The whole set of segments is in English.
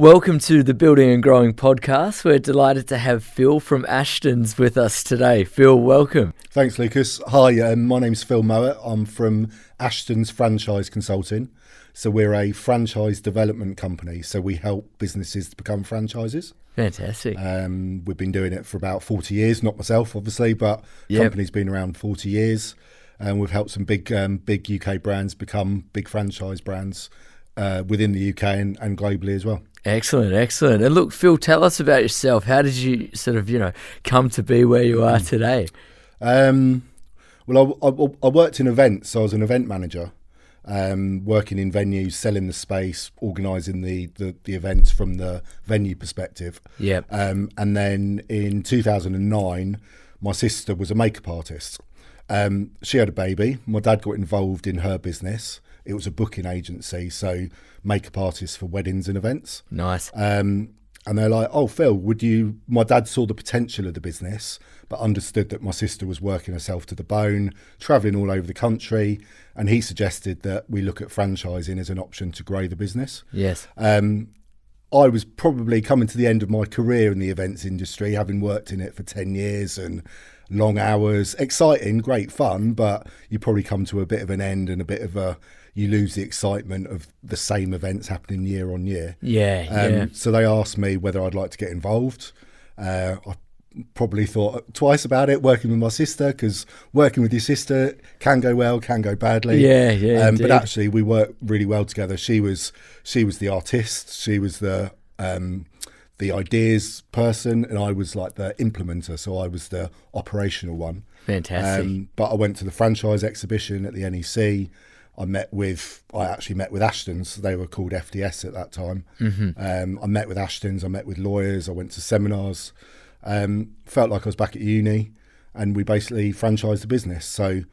Welcome to the Building and Growing podcast. We're delighted to have Phil from Ashtons with us today. Phil, welcome. Thanks, Lucas. Hi, my name's Phil Mowat. I'm from Ashtons Franchise Consulting. So we're a franchise development company. So we help businesses to become franchises. Fantastic. We've been doing it for about 40 years, not myself, obviously, but company's been around 40 years. And we've helped some big UK brands become big franchise brands within the UK and globally as well. Excellent. And look, Phil, tell us about yourself. How did you come to be where you are today? Well, I worked in events, so I was an event manager, working in venues, selling the space, organising the events from the venue perspective. Yep. And then in 2009, my sister was a makeup artist. She had a baby. My dad got involved in her business. It was a booking agency, so makeup artists for weddings and events. Nice. And they're like, "Oh, Phil, my dad saw the potential of the business, but understood that my sister was working herself to the bone, travelling all over the country, and he suggested that we look at franchising as an option to grow the business." Yes. I was probably coming to the end of my career in the events industry, having worked in it for 10 years and long hours, exciting, great fun, but you probably come to a bit of an end and you lose the excitement of the same events happening year on year. Yeah. So they asked me whether I'd like to get involved. I probably thought twice about it, working with my sister, because working with your sister can go well, can go badly. Yeah. But actually, we worked really well together. She was the artist. She was the ideas person, and I was like the implementer. So I was the operational one. Fantastic. But I went to the franchise exhibition at the NEC. I actually met with Ashtons. They were called FDS at that time. Mm-hmm. I met with Ashtons. I met with lawyers. I went to seminars. Felt like I was back at uni, and we basically franchised the business. So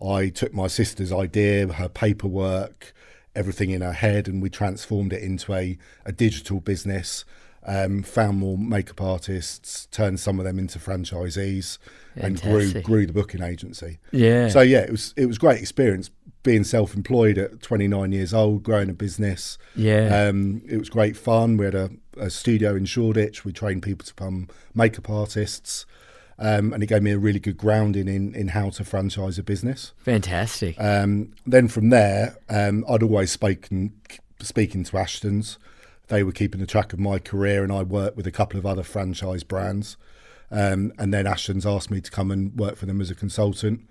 I took my sister's idea, her paperwork, everything in her head, and we transformed it into a digital business. Found more makeup artists, turned some of them into franchisees, Fantastic. and grew the booking agency. Yeah. So it was great experience being self-employed at 29 years old, growing a business. Yeah. It was great fun. We had a studio in Shoreditch. We trained people to become makeup artists. And it gave me a really good grounding in how to franchise a business. Fantastic. Then from there, I'd always speaking to Ashtons. They were keeping the track of my career, and I worked with a couple of other franchise brands. And then Ashtons asked me to come and work for them as a consultant.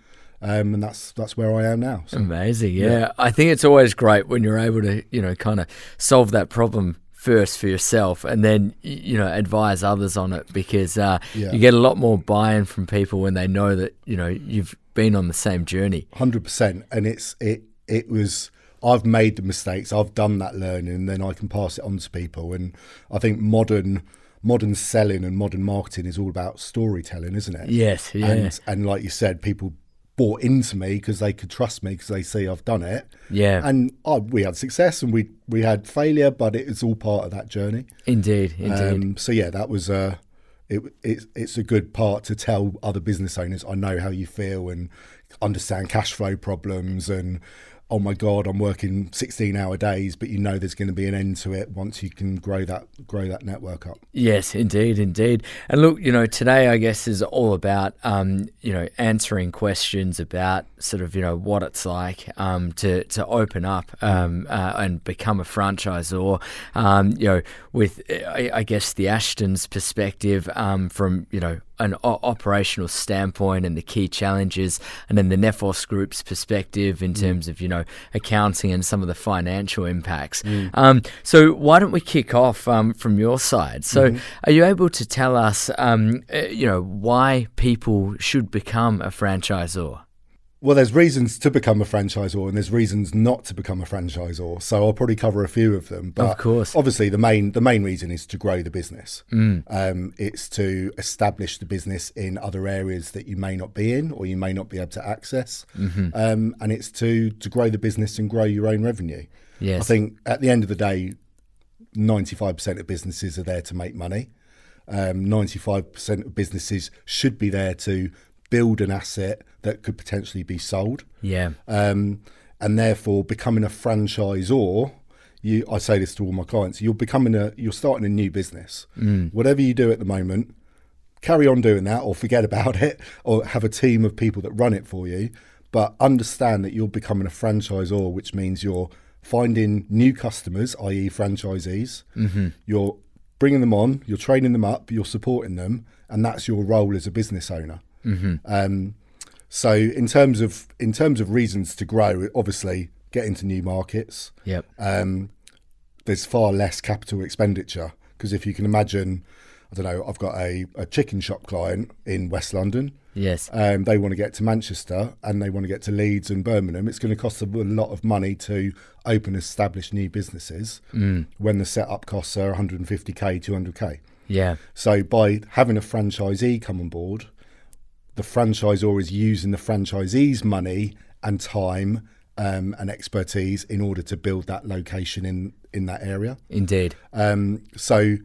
And that's where I am now. So, amazing. Yeah. I think it's always great when you're able to, kind of solve that problem first for yourself and then, advise others on it, because you get a lot more buy-in from people when they know that, you've been on the same journey. 100%. And it was, I've made the mistakes, I've done that learning, and then I can pass it on to people. And I think modern selling and modern marketing is all about storytelling, isn't it? Yes. Yeah. And like you said, people bought into me because they could trust me because they see I've done it. Yeah. And we had success and we had failure, but it's all part of that journey. Indeed. So that was it's a good part to tell other business owners, I know how you feel and understand cash flow problems, and oh my God, I'm working 16-hour days, but there's going to be an end to it once you can grow that network up. Yes, indeed. And look, today I guess is all about, answering questions about sort of, what it's like to open up and become a franchisor, with, I guess, the Ashtons perspective from, an operational standpoint and the key challenges, and then the Nefos Group's perspective in terms of, accounting and some of the financial impacts. So why don't we kick off from your side? So are you able to tell us, why people should become a franchisor? Well, there's reasons to become a franchisor and there's reasons not to become a franchisor. So I'll probably cover a few of them. But of course, obviously the main reason is to grow the business. It's to establish the business in other areas that you may not be in or you may not be able to access. And it's to grow the business and grow your own revenue. Yes. I think at the end of the day, 95% of businesses are there to make money. 95% of businesses should be there to build an asset that could potentially be sold. Yeah. And therefore becoming a franchisor, I say this to all my clients, you're starting a new business. Whatever you do at the moment, carry on doing that or forget about it, or have a team of people that run it for you. But understand that you're becoming a franchisor, which means you're finding new customers, i.e. franchisees. You're bringing them on, you're training them up, you're supporting them, and that's your role as a business owner. So in terms of reasons to grow, obviously get into new markets. Yep. There's far less capital expenditure, because if you can imagine, I don't know, I've got a chicken shop client in West London. Yes. They want to get to Manchester and they want to get to Leeds and Birmingham. It's going to cost them a lot of money to open and establish new businesses when the setup costs are 150k, 200k. Yeah. So by having a franchisee come on board, the franchisor is using the franchisee's money and time and expertise in order to build that location in that area. Indeed. So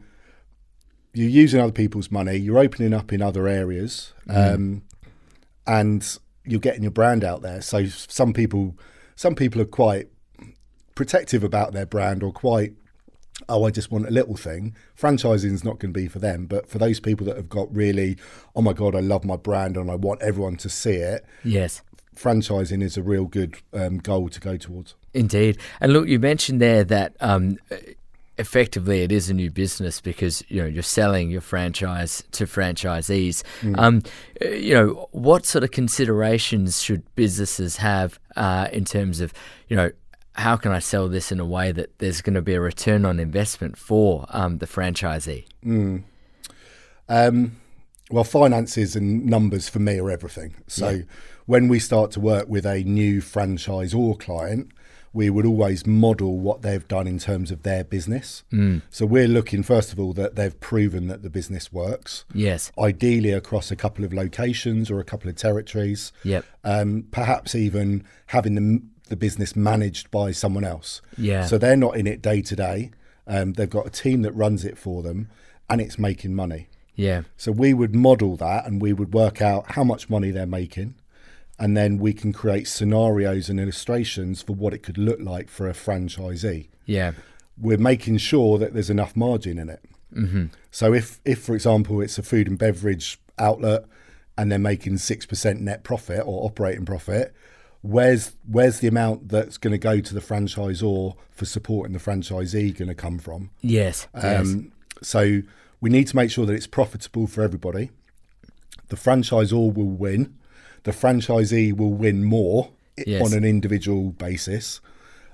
you're using other people's money, you're opening up in other areas, and you're getting your brand out there. So some people are quite protective about their brand, or quite, I just want a little thing. Franchising is not going to be for them, but for those people that have got really, oh my God, I love my brand and I want everyone to see it. Yes. Franchising is a real good goal to go towards. Indeed. And look, you mentioned there that effectively it is a new business because you're selling your franchise to franchisees. What sort of considerations should businesses have in terms of how can I sell this in a way that there's going to be a return on investment for the franchisee? Well, finances and numbers for me are everything. So when we start to work with a new franchisor client, we would always model what they've done in terms of their business. So we're looking, first of all, that they've proven that the business works. Yes. Ideally across a couple of locations or a couple of territories. Yep. Perhaps even having the business managed by someone else. Yeah. So they're not in it day to day. They've got a team that runs it for them and it's making money. Yeah. So we would model that and we would work out how much money they're making. And then we can create scenarios and illustrations for what it could look like for a franchisee. Yeah. We're making sure that there's enough margin in it. So if, for example, it's a food and beverage outlet and they're making 6% net profit or operating profit, where's the amount that's going to go to the franchisor for supporting the franchisee going to come from? Yes. So we need to make sure that it's profitable for everybody. The franchisor will win. The franchisee will win more on an individual basis.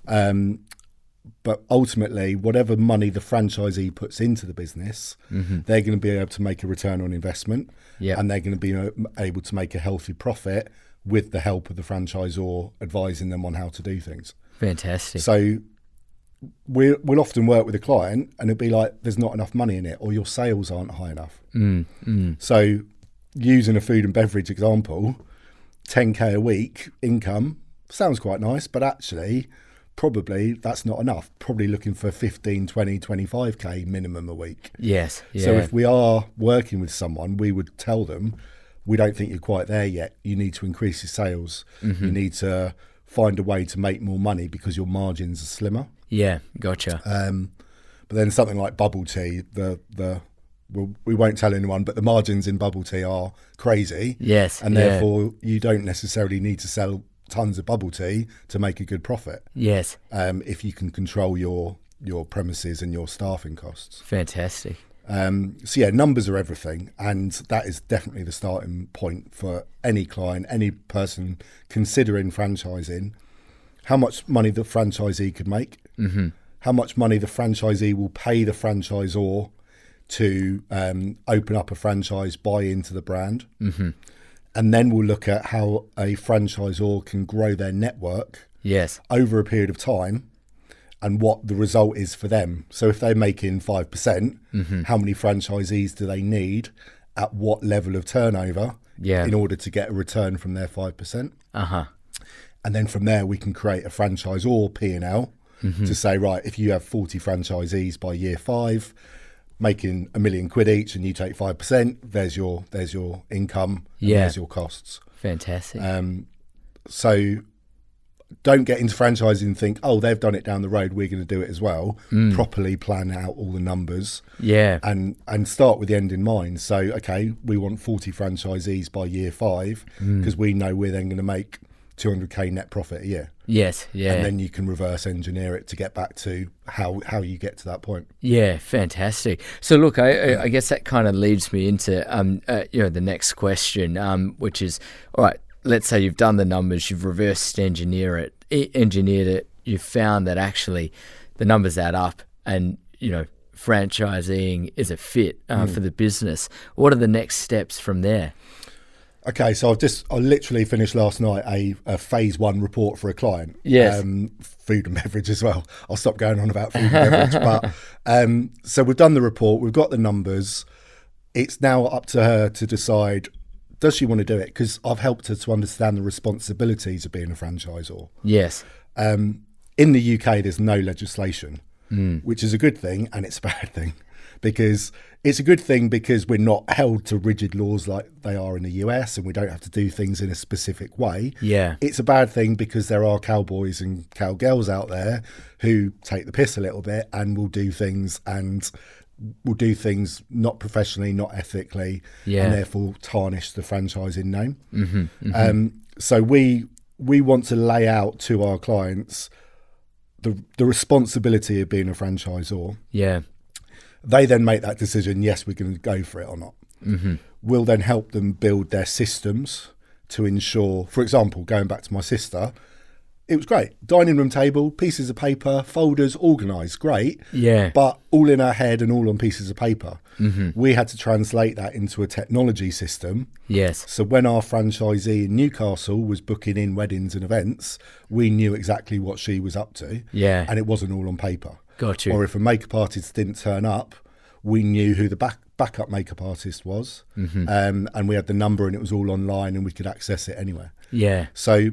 But ultimately, whatever money the franchisee puts into the business, they're going to be able to make a return on investment. And they're going to be able to make a healthy profit with the help of the franchisor advising them on how to do things. Fantastic. So we'll often work with a client and it'll be like, there's not enough money in it, or your sales aren't high enough. So using a food and beverage example, 10k a week income sounds quite nice, but actually probably that's not enough. Probably looking for 15, 20, 25k minimum a week. Yes. Yeah. So if we are working with someone, we would tell them, we don't think you're quite there yet. You need to increase your sales. You need to find a way to make more money because your margins are slimmer. Yeah, gotcha. But then something like bubble tea, we won't tell anyone, but the margins in bubble tea are crazy. Yes. And therefore you don't necessarily need to sell tons of bubble tea to make a good profit. Yes. If you can control your premises and your staffing costs. Fantastic. Numbers are everything, and that is definitely the starting point for any client, any person considering franchising. How much money the franchisee could make, how much money the franchisee will pay the franchisor to open up a franchise, buy into the brand. And then we'll look at how a franchisor can grow their network over a period of time and what the result is for them. So if they're making 5%, how many franchisees do they need at what level of turnover in order to get a return from their 5%? And then from there, we can create a franchisor P&L to say, right, if you have 40 franchisees by year 5, making £1 million each, and you take 5%, there's your income, and there's your costs. Fantastic. So don't get into franchising and think, oh, they've done it down the road, we're going to do it as well. Properly plan out all the numbers, and start with the end in mind. So, okay, we want 40 franchisees by year 5 because we know we're then going to make 200k net profit a year. Yes, yeah. And then you can reverse engineer it to get back to how you get to that point. Yeah, fantastic. So look, I guess that kind of leads me into the next question, which is, all right, let's say you've done the numbers, you've reversed engineered it, you've found that actually the numbers add up, and franchising is a fit for the business. What are the next steps from there? Okay, so I literally finished last night a phase 1 report for a client. Yes. Food and beverage as well. I'll stop going on about food and beverage. But so we've done the report, we've got the numbers. It's now up to her to decide, does she want to do it? Because I've helped her to understand the responsibilities of being a franchisor. Yes. In the UK, there's no legislation, which is a good thing, and it's a bad thing. Because it's a good thing because we're not held to rigid laws like they are in the US, and we don't have to do things in a specific way. Yeah. It's a bad thing because there are cowboys and cowgirls out there who take the piss a little bit and will do things not professionally, not ethically, and therefore tarnish the franchising name. So we want to lay out to our clients the responsibility of being a franchisor. Yeah. They then make that decision, yes, we're going to go for it or not. We'll then help them build their systems to ensure, for example, going back to my sister, it was great. Dining room table, pieces of paper, folders, organised, great. Yeah. But all in her head and all on pieces of paper. We had to translate that into a technology system. Yes. So when our franchisee in Newcastle was booking in weddings and events, we knew exactly what she was up to. Yeah. And it wasn't all on paper. Got you. Or if a makeup artist didn't turn up, we knew who the backup makeup artist was, and we had the number, and it was all online, and we could access it anywhere. Yeah. So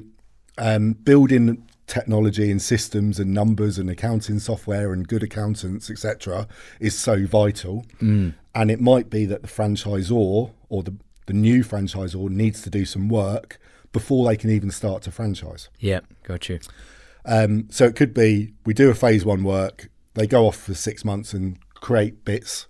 building technology and systems and numbers and accounting software and good accountants, etc., is so vital. And it might be that the franchisor or the new franchisor needs to do some work before they can even start to franchise. Yeah, got you. So it could be we do a phase 1 work, they go off for 6 months and create bits,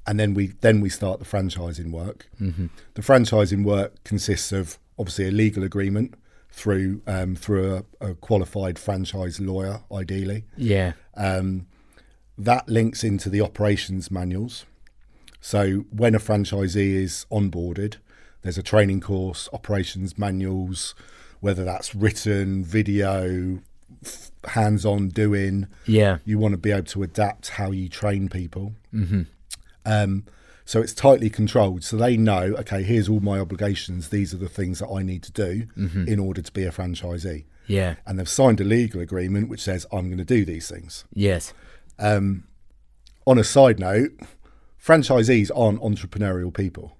and then we start the franchising work. The franchising work consists of obviously a legal agreement through a qualified franchise lawyer, ideally. Yeah. That links into the operations manuals. So when a franchisee is onboarded, there's a training course, operations manuals, whether that's written, video, hands-on doing. Yeah. You want to be able to adapt how you train people. So it's tightly controlled. So they know, okay, here's all my obligations. These are the things that I need to do in order to be a franchisee. Yeah. And they've signed a legal agreement which says, I'm going to do these things. Yes. On a side note, franchisees aren't entrepreneurial people.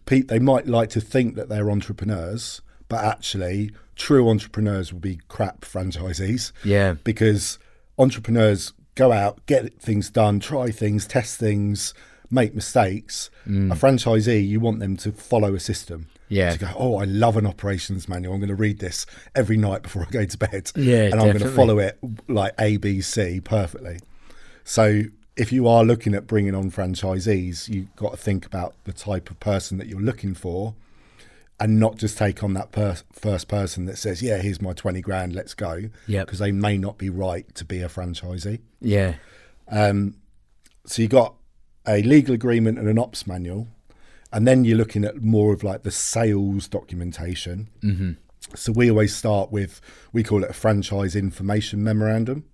They might like to think that they're entrepreneurs, but actually true entrepreneurs will be crap franchisees. Yeah. Because entrepreneurs go out, get things done, try things, test things, make mistakes. A franchisee, you want them to follow a system. Yeah. To go, oh, I love an operations manual. I'm going to read this every night before I go to bed. Yeah, and I'm going to follow it like A, B, C perfectly. So if you are looking at bringing on franchisees, you've got to think about the type of person that you're looking for, and not just take on that first person that says, yeah, here's my 20 grand, let's go. Yeah. Because they may not be right to be a franchisee. Yeah. So you got a legal agreement and an ops manual, and then you're looking at more of like the sales documentation. So we always start with, we call it a franchise information memorandum.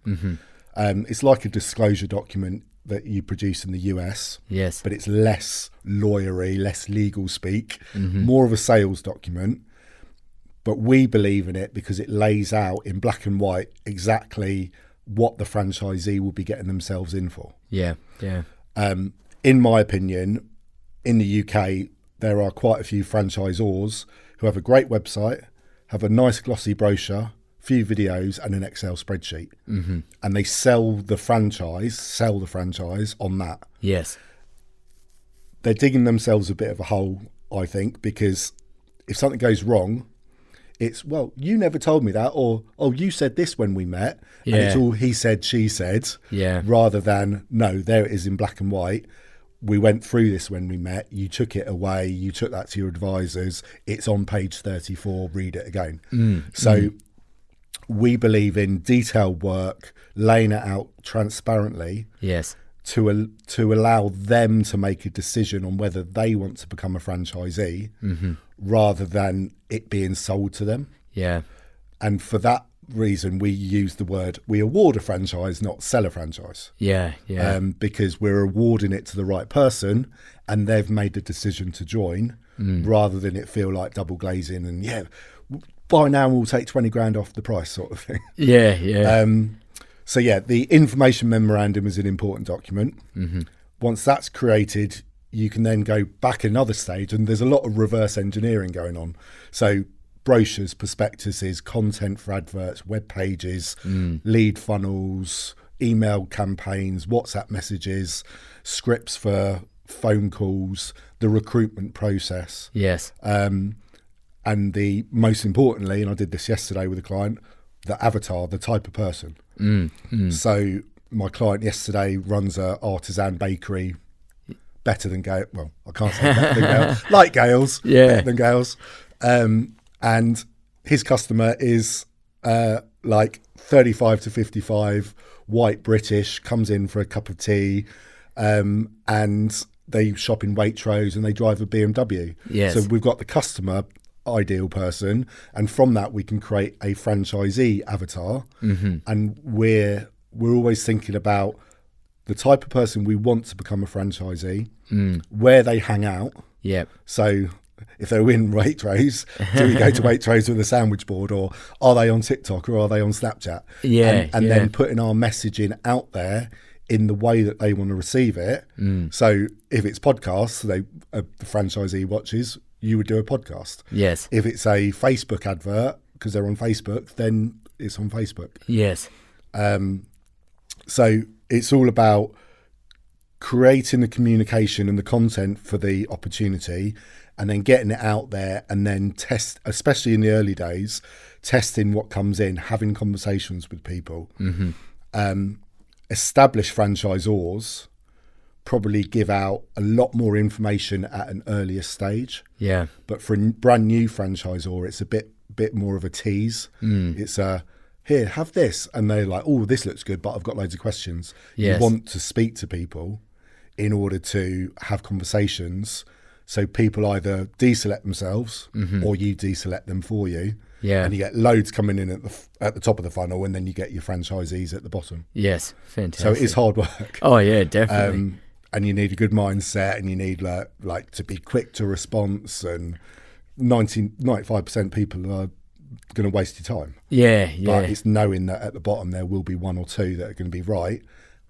It's like a disclosure document that you produce in the US. Yes. But it's less lawyery, less legal speak, more of a sales document. But we believe in it because it lays out in black and white exactly what the franchisee will be getting themselves in for. Yeah. Yeah. In my opinion, in the UK, there are quite a few franchisors who have a great website, have a nice glossy brochure, few videos and an Excel spreadsheet, and they sell the franchise on that. Yes. They're digging themselves a bit of a hole, I think, because if something goes wrong, it's, well, you never told me that, or, oh, you said this when we met, Yeah. and it's all he said, she said, Yeah. rather than, no, there it is in black and white. We went through this when we met. You took it away. You took that to your advisors. It's on page 34. Read it again. So we believe in detailed work, laying it out transparently. Yes. To allow them to make a decision on whether they want to become a franchisee, rather than it being sold to them. Yeah. And for that reason, we award a franchise, not sell a franchise. Yeah. Yeah. Because we're awarding it to the right person, and they've made the decision to join, rather than it feel like double glazing and buy now and we'll take 20 grand off the price sort of thing. Yeah. Yeah. So the information memorandum is an important document. Once that's created, you can then go back another stage, and there's a lot of reverse engineering going on. So brochures, prospectuses, content for adverts, web pages, lead funnels, email campaigns, WhatsApp messages, scripts for phone calls, the recruitment process. Yes. And the most importantly, and I did this yesterday with a client, the avatar, the type of person. So my client yesterday runs a artisan bakery, better than Gale. Well, I can't say better than Gale. Like Gale's, better than Gale's. And his customer is like 35 to 55, white British, comes in for a cup of tea, and they shop in Waitrose and they drive a BMW. Yes. So we've got the customer ideal person, and from that we can create a franchisee avatar. And we're always thinking about the type of person we want to become a franchisee, where they hang out. So if they're in Waitrose, do we go to Waitrose with a sandwich board, or are they on TikTok, or are they on Snapchat? And then putting our messaging out there in the way that they want to receive it. So if it's podcasts, the franchisee watches, you would do a podcast. Yes. If it's a Facebook advert, because they're on Facebook, then it's on Facebook. Yes. So it's all about creating the communication and the content for the opportunity, and then getting it out there, and then test, especially in the early days, testing what comes in, having conversations with people. Established franchisors probably give out a lot more information at an earlier stage. But for a brand new franchisor, it's a bit more of a tease. It's here, have this, and they're like, oh, this looks good, but I've got loads of questions. You want to speak to people in order to have conversations, so people either deselect themselves or you deselect them for you. And you get loads coming in at the top of the funnel, and then you get your franchisees at the bottom. Yes, fantastic. So it is hard work. Oh yeah, definitely. And you need a good mindset, and you need like to be quick to response, and 95% people are going to waste your time. But it's knowing that at the bottom there will be one or two that are going to be right.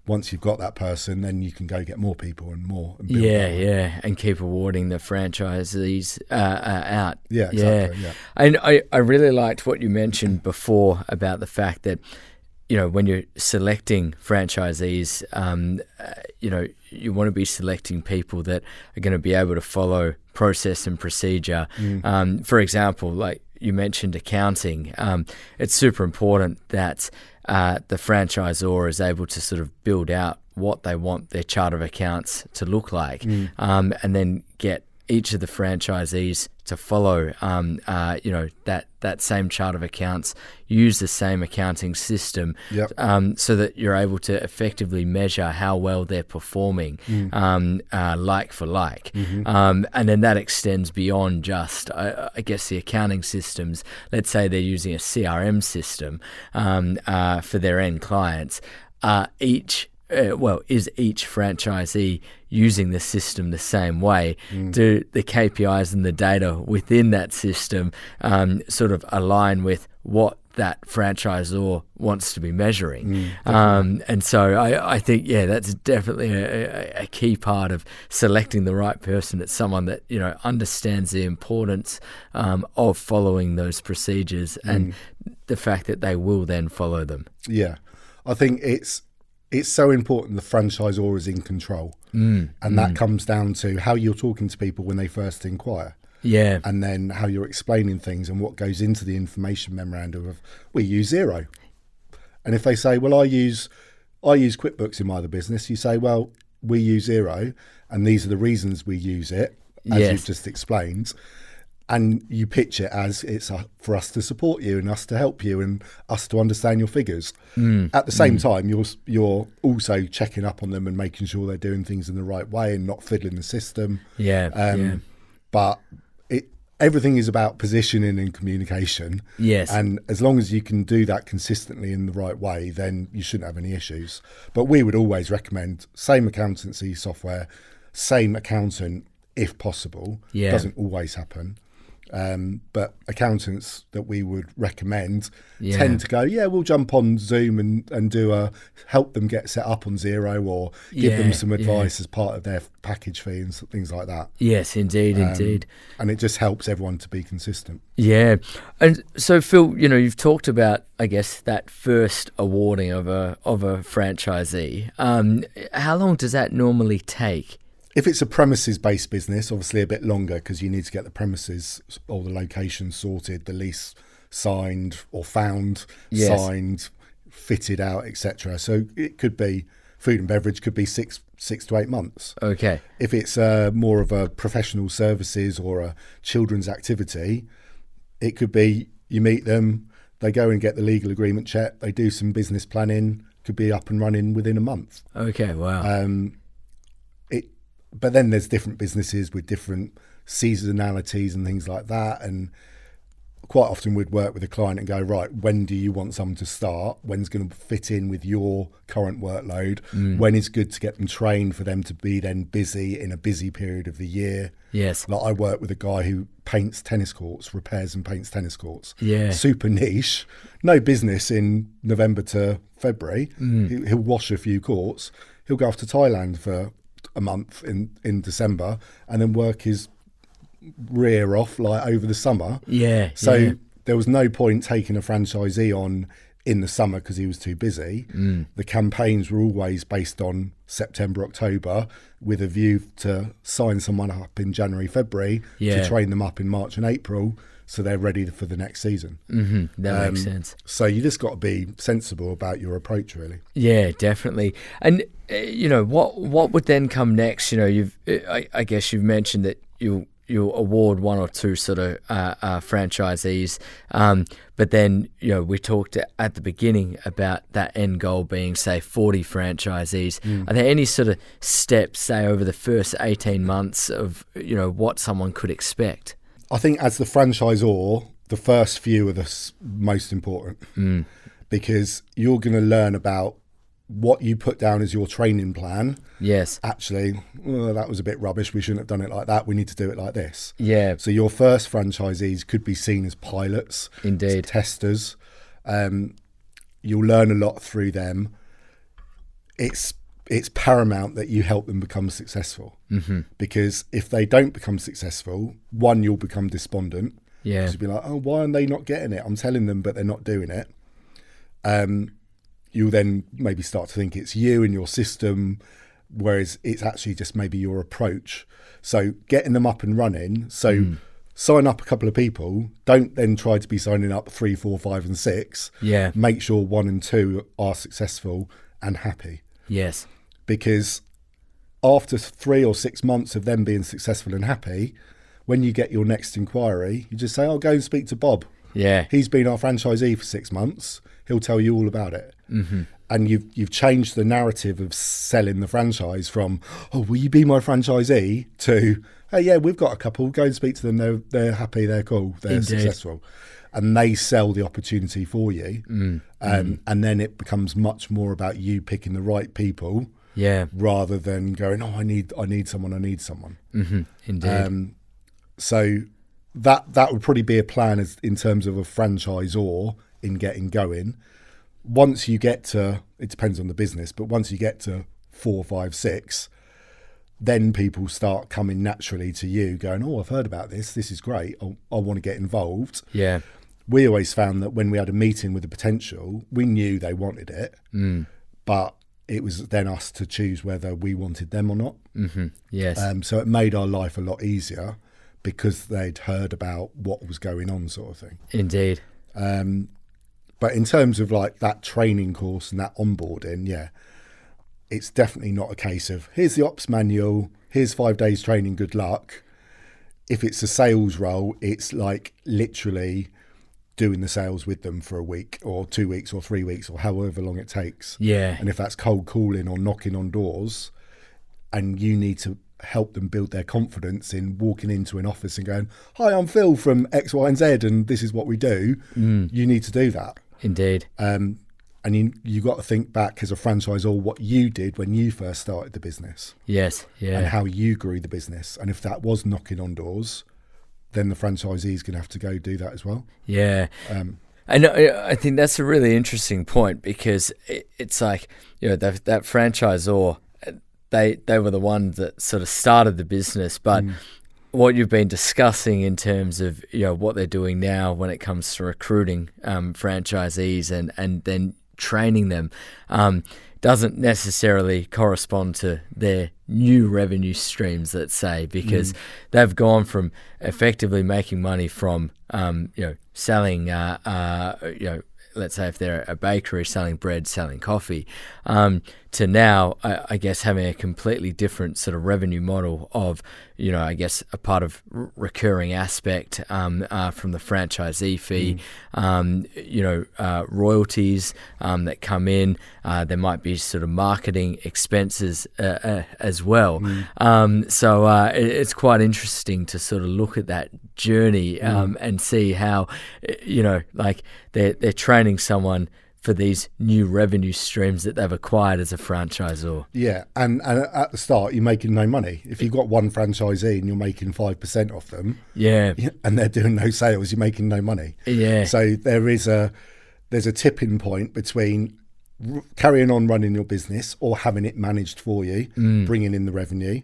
Once you've got that person, then you can go get more people and more. And build and keep awarding the franchisees out. Exactly. And I really liked what you mentioned before about the fact that, when you're selecting franchisees, you want to be selecting people that are going to be able to follow process and procedure. For example, like you mentioned accounting, it's super important that the franchisor is able to sort of build out what they want their chart of accounts to look like, and then get each of the franchisees to follow, that same chart of accounts, use the same accounting system, so that you're able to effectively measure how well they're performing, like for like. And then that extends beyond just, I guess, the accounting systems. Let's say they're using a CRM system for their end clients. Is each franchisee using the system the same way? Do the KPIs and the data within that system sort of align with what that franchisor wants to be measuring? And so I think, that's definitely a key part of selecting the right person. It's someone that, understands the importance of following those procedures and the fact that they will then follow them. Yeah, I think it's so important the franchisor is in control. And that comes down to how you're talking to people when they first inquire. Yeah. And then how you're explaining things and what goes into the information memorandum of, we use Xero. And if they say, well, I use QuickBooks in my other business, you say, well, we use Xero and these are the reasons we use it, as you've just explained. And you pitch it as it's for us to support you and us to help you and us to understand your figures. At the same time, you're also checking up on them and making sure they're doing things in the right way and not fiddling the system. But everything is about positioning and communication. Yes. And as long as you can do that consistently in the right way, then you shouldn't have any issues. But we would always recommend same accountancy software, same accountant if possible. Doesn't always happen. But accountants that we would recommend tend to go, we'll jump on Zoom and do help them get set up on Xero or give them some advice as part of their package fee and things like that. Yes, indeed. And it just helps everyone to be consistent. Yeah. And so, Phil, you've talked about, I guess, that first awarding of a franchisee. How long does that normally take? If it's a premises-based business, obviously a bit longer because you need to get the premises or the location sorted, the lease signed or found, signed, fitted out, etc. So it could be food and beverage, could be six to 8 months. Okay. If it's more of a professional services or a children's activity, it could be you meet them, they go and get the legal agreement checked, they do some business planning, could be up and running within a month. Okay, wow. But then there's different businesses with different seasonalities and things like that. And quite often we'd work with a client and go, right, when do you want someone to start? When's going to fit in with your current workload? When is good to get them trained for them to be then busy in a busy period of the year? Yes. Like I work with a guy who paints tennis courts, repairs and paints tennis courts. Yeah. Super niche. No business in November to February. He'll wash a few courts. He'll go off to Thailand for a month in December and then work his rear off like over the summer. So there was no point taking a franchisee on in the summer because he was too busy. The campaigns were always based on September, October with a view to sign someone up in January, February to train them up in March and April so they're ready for the next season. That makes sense. So you just got to be sensible about your approach, really. Yeah, definitely. And what would then come next? I guess you've mentioned that you'll award one or two sort of franchisees, but then we talked at the beginning about that end goal being, say, 40 franchisees. Are there any sort of steps, say, over the first 18 months of what someone could expect? I think as the franchisor, the first few are the most important because you're going to learn about what you put down as your training plan. Yes. Actually, that was a bit rubbish. We shouldn't have done it like that. We need to do it like this. Yeah. So your first franchisees could be seen as pilots. Indeed. Testers. You'll learn a lot through them. It's paramount that you help them become successful because if they don't become successful, one, you'll become despondent. Yeah. You'll be like, oh, why aren't they not getting it? I'm telling them, but they're not doing it. You'll then maybe start to think it's you and your system, whereas it's actually just maybe your approach. So getting them up and running. So sign up a couple of people. Don't then try to be signing up 3, 4, 5 and 6. Yeah. Make sure 1 and 2 are successful and happy. Yes. Because after 3 or 6 months of them being successful and happy, when you get your next inquiry, you just say, I'll go and speak to Bob. Yeah. He's been our franchisee for 6 months. He'll tell you all about it. And you've changed the narrative of selling the franchise from, oh, will you be my franchisee, to, hey, yeah, we've got a couple. Go and speak to them. They're happy. They're cool. They're successful. And they sell the opportunity for you. And then it becomes much more about you picking the right people. Yeah. Rather than going, oh, I need someone. Indeed. So that would probably be a plan in terms of a franchisor in getting going. Once you get to, it depends on the business, but once you get to 4, 5, 6, then people start coming naturally to you going, oh, I've heard about this. This is great. I want to get involved. Yeah. We always found that when we had a meeting with the potential, we knew they wanted it, but it was then us to choose whether we wanted them or not. Yes. So it made our life a lot easier because they'd heard about what was going on, sort of thing. Indeed. But in terms of like that training course and that onboarding, yeah, it's definitely not a case of here's the ops manual, here's 5 days training, good luck. If it's a sales role, it's like literally doing the sales with them for a week or 2 weeks or 3 weeks or however long it takes. Yeah. And if that's cold calling or knocking on doors, and you need to help them build their confidence in walking into an office and going, hi, I'm Phil from X, Y, and Z, and this is what we do. You need to do that. Indeed. And you got to think back as a franchisor what you did when you first started the business. Yes. Yeah. And how you grew the business. And if that was knocking on doors, then the franchisee is going to have to go do that as well. Yeah. I think that's a really interesting point, because it's like, that franchisor, they were the ones that sort of started the business, but what you've been discussing in terms of what they're doing now when it comes to recruiting franchisees and then training them doesn't necessarily correspond to their new revenue streams, let's say, because they've gone from effectively making money from selling let's say if they're a bakery, selling bread, selling coffee, to now, I guess, having a completely different sort of revenue model of, I guess, a part of recurring aspect from the franchisee fee, royalties that come in. There might be sort of marketing expenses as well. So it's quite interesting to sort of look at that journey and see how, like they're training someone for these new revenue streams that they've acquired as a franchisor. Yeah, and at the start, you're making no money. If you've got one franchisee and you're making 5% off them, and they're doing no sales, you're making no money. Yeah. So there's a tipping point between carrying on running your business or having it managed for you, bringing in the revenue.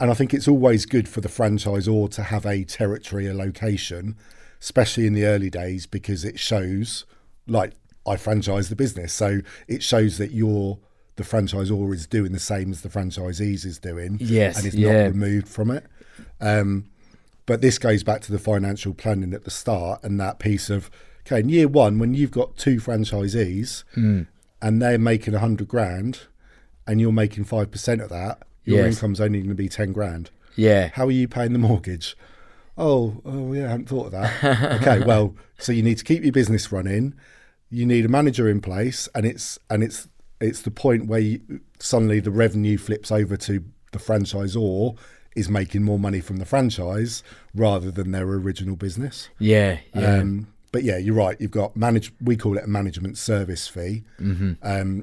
And I think it's always good for the franchisor to have a territory, a location, especially in the early days, because it shows, like, I franchise the business. So it shows that the franchisor is doing the same as the franchisees is doing. Yes, and is not removed from it. But this goes back to the financial planning at the start and that piece of, okay, in year one, when you've got 2 franchisees and they're making 100 grand and you're making 5% of that, your income's only going to be 10 grand. Yeah. How are you paying the mortgage? Oh yeah, I hadn't thought of that. Okay, well, so you need to keep your business running. You need a manager in place, and it's the point where suddenly the revenue flips over to the franchisor is making more money from the franchise rather than their original business. Yeah. But yeah, you're right. You've got we call it a management service fee.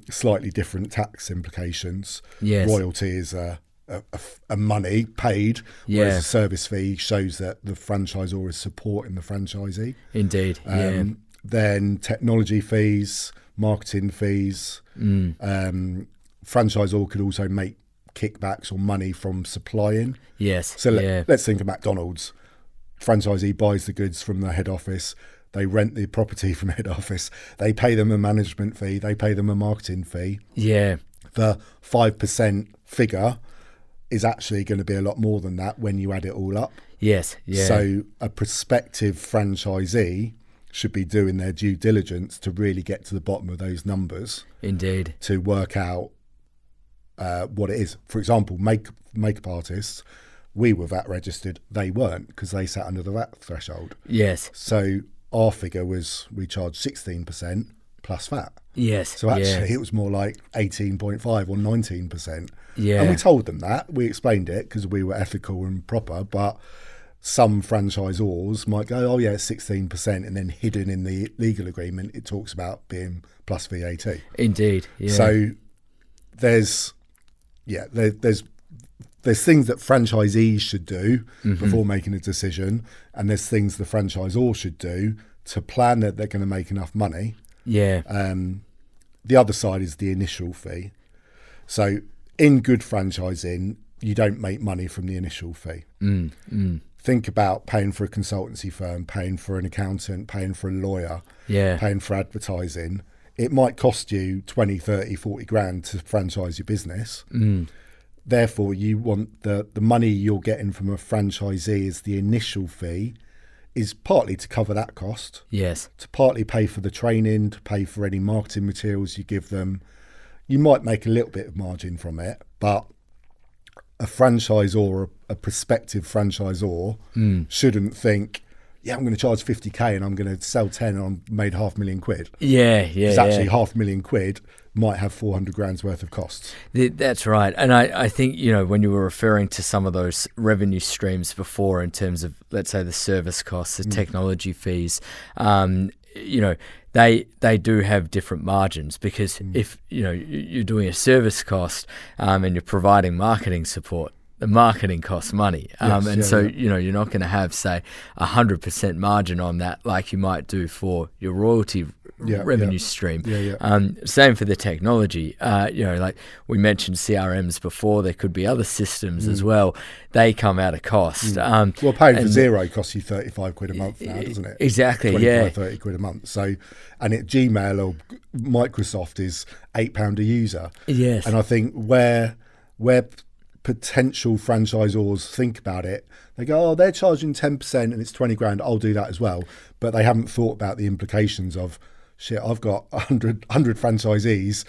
Slightly different tax implications. Yes. Royalty is a money paid, whereas a service fee shows that the franchisor is supporting the franchisee. Indeed. Then technology fees, marketing fees. Franchisor could also make kickbacks or money from supplying. Yes. So let's think of McDonald's. Franchisee buys the goods from the head office. They rent the property from head office. They pay them a management fee. They pay them a marketing fee. Yeah. The 5% figure is actually going to be a lot more than that when you add it all up. Yes. Yeah. So a prospective franchisee should be doing their due diligence to really get to the bottom of those numbers. Indeed. To work out what it is. For example, makeup artists, we were VAT registered. They weren't, because they sat under the VAT threshold. Yes. So our figure was we charged 16% plus VAT. Yes. So actually it was more like 18.5 or 19%. Yeah. And we told them that. We explained it because we were ethical and proper, but some franchisors might go, oh yeah, it's 16%, and then hidden in the legal agreement it talks about being plus VAT. Indeed. Yeah. So there's things that franchisees should do before making a decision, and there's things the franchisor should do to plan that they're going to make enough money. Yeah. The other side is the initial fee. So in good franchising, you don't make money from the initial fee. Think about paying for a consultancy firm, paying for an accountant, paying for a lawyer, paying for advertising. It might cost you 20, 30, 40 grand to franchise your business. Therefore, you want the money you're getting from a franchisee as the initial fee is partly to cover that cost. Yes. To partly pay for the training, to pay for any marketing materials you give them. You might make a little bit of margin from it, but a franchisor, a prospective franchisor, shouldn't think, yeah, I'm going to charge 50k and I'm going to sell 10 and I'm made £500,000. Yeah. It's actually £500,000 might have 400 grand's worth of costs. That's right. And I think, when you were referring to some of those revenue streams before in terms of, let's say, the service costs, the technology fees, they do have different margins, because if, you're doing a service cost and you're providing marketing support, the marketing costs money. You're not going to have, say, 100% margin on that like you might do for your royalty revenue stream. Same for the technology. Like we mentioned CRMs before, there could be other systems as well. They come out of cost. Well, paying for Xero costs you 35 quid a month now, doesn't it? Exactly, 30 quid a month. So, and at Gmail or Microsoft is £8 a user. Yes. And I think where potential franchisors think about it, they go, oh, they're charging 10% and it's 20 grand, I'll do that as well. But they haven't thought about the implications of, shit, I've got 100 franchisees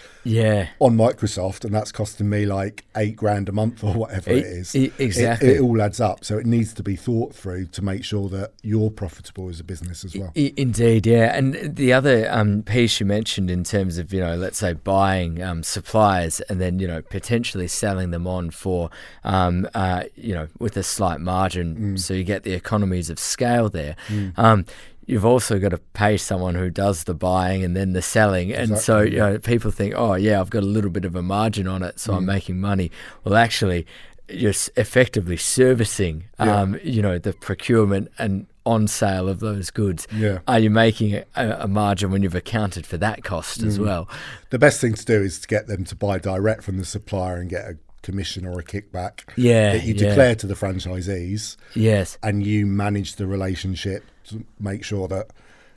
on Microsoft, and that's costing me like 8 grand a month or whatever it is. Exactly. It all adds up. So it needs to be thought through to make sure that you're profitable as a business as well. Indeed, yeah. And the other piece you mentioned in terms of, let's say buying suppliers and then, potentially selling them on for, with a slight margin. So you get the economies of scale there. You've also got to pay someone who does the buying and then the selling. And so, people think, oh, yeah, I've got a little bit of a margin on it, so I'm making money. Well, actually, you're effectively servicing, the procurement and on sale of those goods. Are you making a margin when you've accounted for that cost as well? The best thing to do is to get them to buy direct from the supplier and get a commission or a kickback that you declare to the franchisees. Yes. And you manage the relationship to make sure that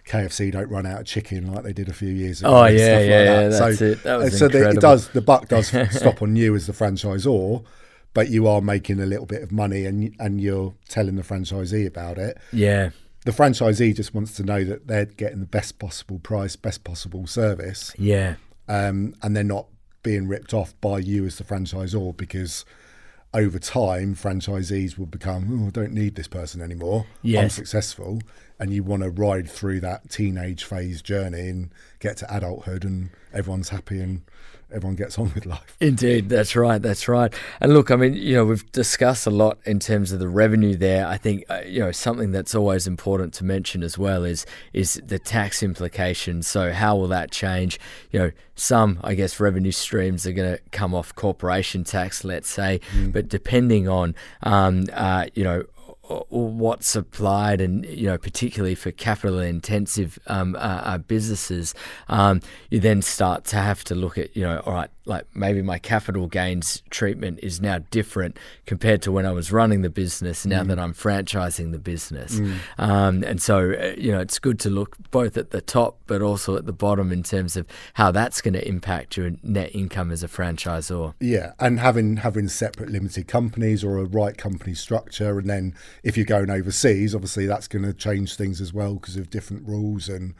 KFC don't run out of chicken like they did a few years ago. Oh, that's it. That was incredible. The buck does stop on you as the franchisor, but you are making a little bit of money and you're telling the franchisee about it. Yeah. The franchisee just wants to know that they're getting the best possible price, best possible service. Yeah. And they're not being ripped off by you as the franchisor, because over time franchisees will become, oh, I don't need this person anymore. I'm successful. And you want to ride through that teenage phase journey and get to adulthood and everyone's happy and everyone gets on with life. Indeed, that's right. And look, I mean, we've discussed a lot in terms of the revenue there. I think, something that's always important to mention as well is the tax implications. So how will that change? Some, I guess, revenue streams are going to come off corporation tax, let's say, but depending on, what's applied, and particularly for capital intensive businesses, you then start to have to look at all right, like maybe my capital gains treatment is now different compared to when I was running the business, now that I'm franchising the business. And so it's good to look both at the top but also at the bottom in terms of how that's going to impact your net income as a franchisor. And having separate limited companies or a right company structure, and then if you're going overseas, obviously that's going to change things as well because of different rules. And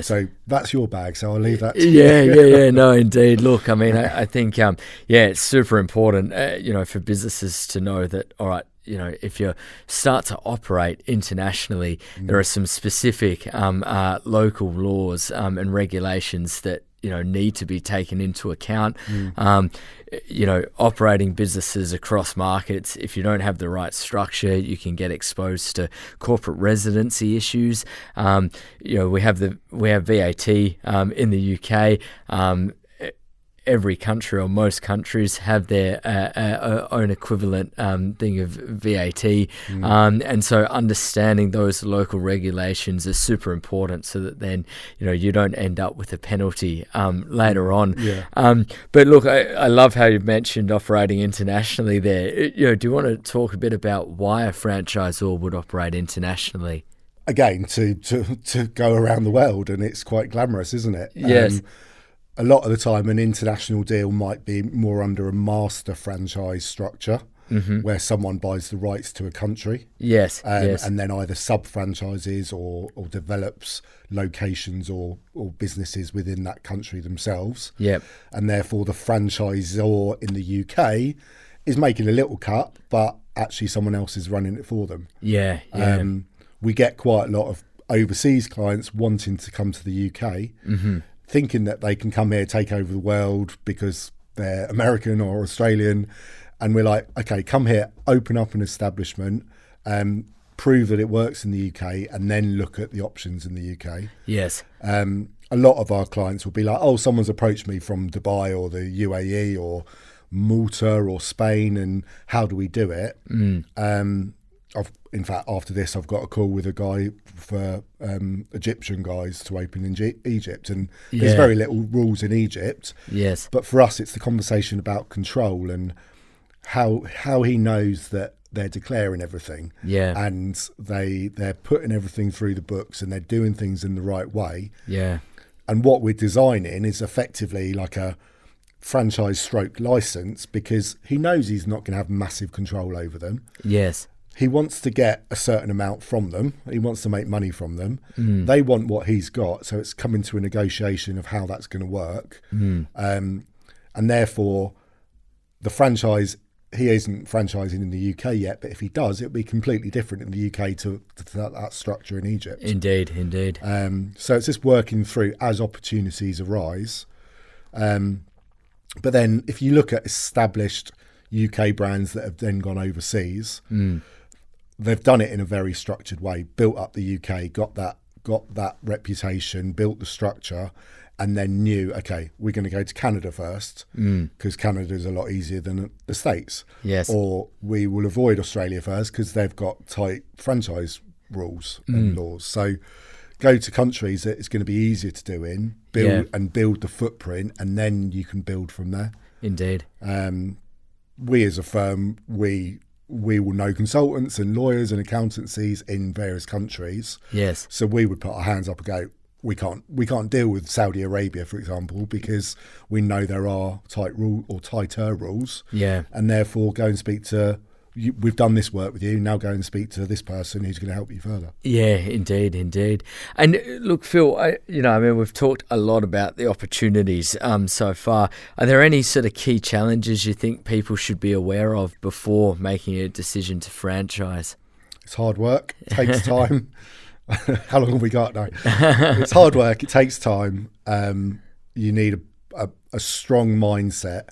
so that's your bag, so I'll leave that to you. No, indeed. Look, I mean, I think it's super important for businesses to know that, all right, if you start to operate internationally, there are some specific local laws and regulations that need to be taken into account. Operating businesses across markets, if you don't have the right structure, you can get exposed to corporate residency issues. We have VAT in the UK. Every country or most countries have their own equivalent thing of VAT. And so understanding those local regulations is super important so that then, you don't end up with a penalty later on. But look, I love how you mentioned operating internationally there. Do you want to talk a bit about why a franchisor would operate internationally? Again, to go around the world, and it's quite glamorous, isn't it? Yes. a lot of the time an international deal might be more under a master franchise structure, where someone buys the rights to a country. Yes. And then either sub-franchises or develops locations or businesses within that country themselves. Yep. And therefore the franchisor in the UK is making a little cut, but actually someone else is running it for them. Yeah. We get quite a lot of overseas clients wanting to come to the UK, thinking that they can come here, take over the world because they're American or Australian. And we're like, okay, come here, open up an establishment, prove that it works in the UK, and then look at the options in the UK. Yes. A lot of our clients will be like, oh, someone's approached me from Dubai or the UAE or Malta or Spain, and how do we do it? In fact, after this, I've got a call with a guy for Egyptian guys to open in Egypt, and there's very little rules in Egypt. Yes. But for us, it's the conversation about control and how he knows that they're declaring everything, and they're putting everything through the books and they're doing things in the right way. Yeah. And what we're designing is effectively like a franchise stroke license, because he knows he's not going to have massive control over them. Yes. He wants to get a certain amount from them. He wants to make money from them. They want what he's got. So it's coming to a negotiation of how that's going to work. And therefore, the franchise, he isn't franchising in the UK yet, but if he does, it'll be completely different in the UK to that structure in Egypt. Indeed. So it's just working through as opportunities arise. But then if you look at established UK brands that have then gone overseas, they've done it in a very structured way, built up the UK, got that reputation, built the structure, and then knew, okay, we're going to go to Canada first, because Canada is a lot easier than the States. Yes. Or we will avoid Australia first because they've got tight franchise rules and laws. So go to countries that it's going to be easier to do in, build the footprint, and then you can build from there. Indeed. We as a firm, we will know consultants and lawyers and accountancies in various countries. Yes. So we would put our hands up and go, we can't deal with Saudi Arabia, for example, because we know there are tighter rules. Yeah. And therefore go and speak to, we've done this work with you, now go and speak to this person who's going to help you further. Yeah, indeed. And look, Phil, we've talked a lot about the opportunities so far. Are there any sort of key challenges you think people should be aware of before making a decision to franchise? It's hard work. It takes time. How long have we got now? It's hard work. It takes time. You need a strong mindset.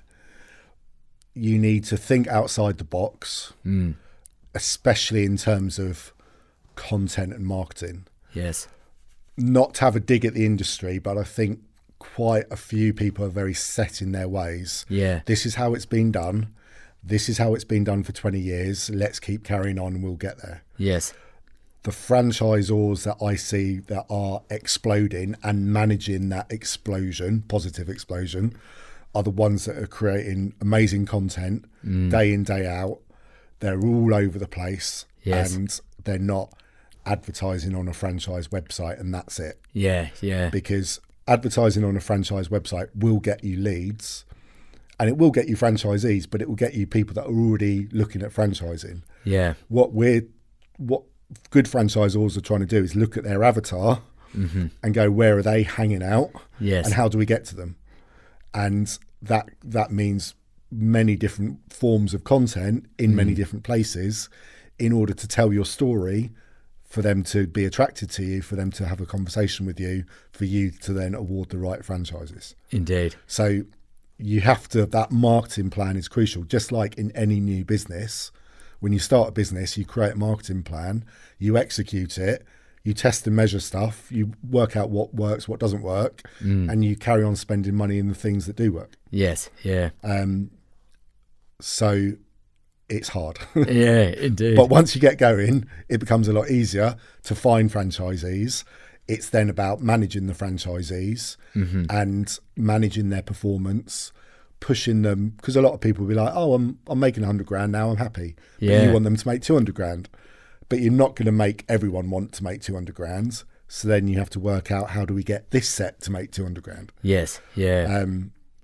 You need to think outside the box, especially in terms of content and marketing. Yes. Not to have a dig at the industry, but I think quite a few people are very set in their ways. Yeah. This is how it's been done. This is how it's been done for 20 years. Let's keep carrying on and we'll get there. Yes. The franchisors that I see that are exploding and managing that explosion, positive explosion, are the ones that are creating amazing content day in, day out. They're all over the place. Yes. And they're not advertising on a franchise website and that's it. Yeah. Because advertising on a franchise website will get you leads and it will get you franchisees, but it will get you people that are already looking at franchising. Yeah. What good franchisors are trying to do is look at their avatar and go, where are they hanging out? Yes. And how do we get to them? And that means many different forms of content in many different places in order to tell your story, for them to be attracted to you, for them to have a conversation with you, for you to then award the right franchises. Indeed. So you have to, that marketing plan is crucial. Just like in any new business, when you start a business, you create a marketing plan, you execute it, you test and measure stuff, you work out what works, what doesn't work, and you carry on spending money in the things that do work. Yes, yeah. So it's hard. Yeah, indeed. But once you get going, it becomes a lot easier to find franchisees. It's then about managing the franchisees and managing their performance, pushing them, because a lot of people will be like, oh, I'm making 100 grand now, I'm happy. But you want them to make 200 grand. But you're not going to make everyone want to make 200 grand. So then you have to work out, how do we get this set to make 200 grand? Yes. Yeah.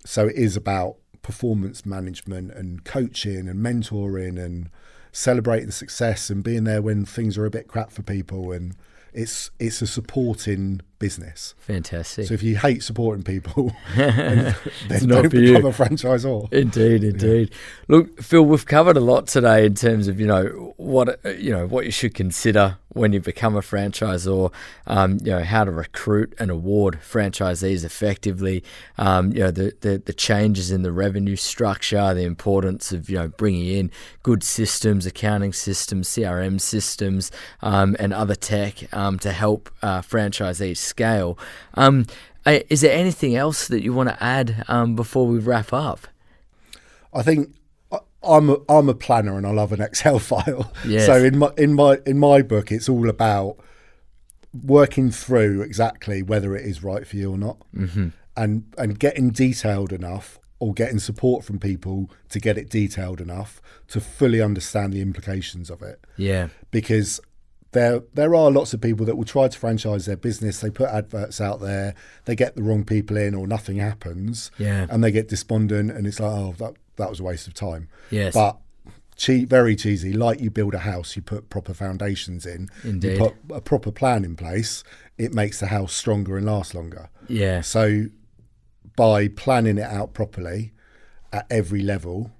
So it is about performance management and coaching and mentoring and celebrating success and being there when things are a bit crap for people. And it's a supporting business. Fantastic. So if you hate supporting people, then not don't for become you. a franchisor. Indeed. Look, Phil, we've covered a lot today in terms of what you should consider when you become a franchisor. How to recruit and award franchisees effectively. The changes in the revenue structure, the importance of bringing in good systems, accounting systems, CRM systems, and other tech to help franchisees scale. Is there anything else that you want to add before we wrap up? I think I'm a planner and I love an Excel file. Yes. So in my book, it's all about working through exactly whether it is right for you or not, and getting detailed enough or getting support from people to get it detailed enough to fully understand the implications of it. Yeah. Because there are lots of people that will try to franchise their business. They put adverts out there, they get the wrong people in, or nothing happens, and they get despondent, and it's like, oh, that was a waste of time. Yes. But very cheesy, like you build a house, you put proper foundations in, Indeed. you put a proper plan in place, it makes the house stronger and last longer. Yeah. So by planning it out properly at every level,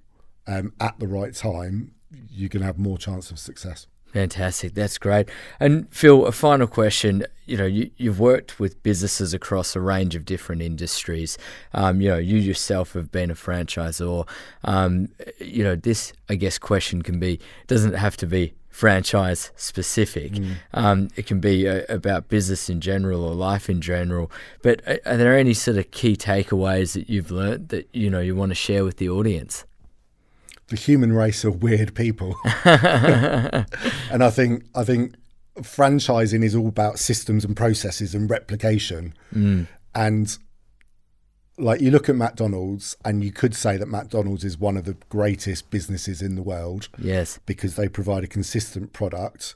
at the right time, you can have more chance of success. Fantastic. That's great. And Phil, a final question. You've worked with businesses across a range of different industries. You yourself have been a franchisor. This, I guess, question doesn't have to be franchise specific. It can be about business in general or life in general. But are there any sort of key takeaways that you've learned that, you want to share with the audience? The human race are weird people. And I think franchising is all about systems and processes and replication. And like, you look at McDonald's and you could say that McDonald's is one of the greatest businesses in the world. Yes. Because they provide a consistent product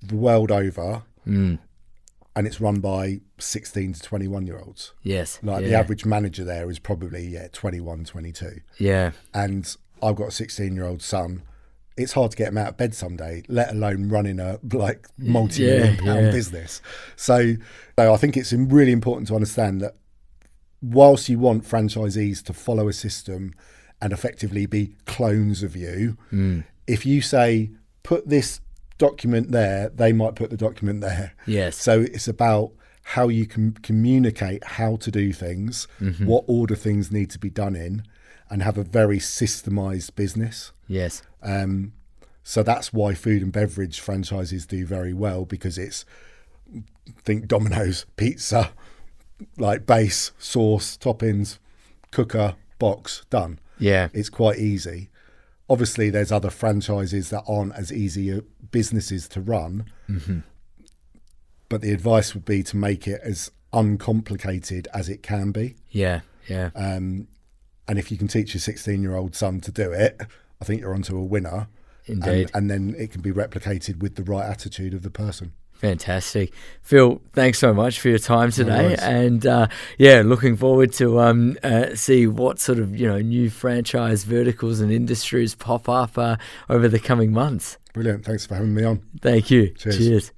the world over. And it's run by 16 to 21 year olds. Yes. The average manager there is probably 21, 22. Yeah. And I've got a 16-year-old son. It's hard to get him out of bed someday, let alone running a multi-million pound business. So I think it's really important to understand that whilst you want franchisees to follow a system and effectively be clones of you, if you say, put this document there, they might put the document there. Yes. So it's about how you can communicate how to do things, what order things need to be done in, and have a very systemized business. Yes. So that's why food and beverage franchises do very well, because think Domino's, pizza, like base, sauce, toppings, cooker, box, done. Yeah. It's quite easy. Obviously, there's other franchises that aren't as easy businesses to run. But the advice would be to make it as uncomplicated as it can be. Yeah. And if you can teach your 16-year-old son to do it, I think you're onto a winner. Indeed. And then it can be replicated with the right attitude of the person. Fantastic. Phil, thanks so much for your time today. No worries. And looking forward to see what sort of new franchise verticals and industries pop up over the coming months. Brilliant. Thanks for having me on. Thank you. Cheers. Cheers.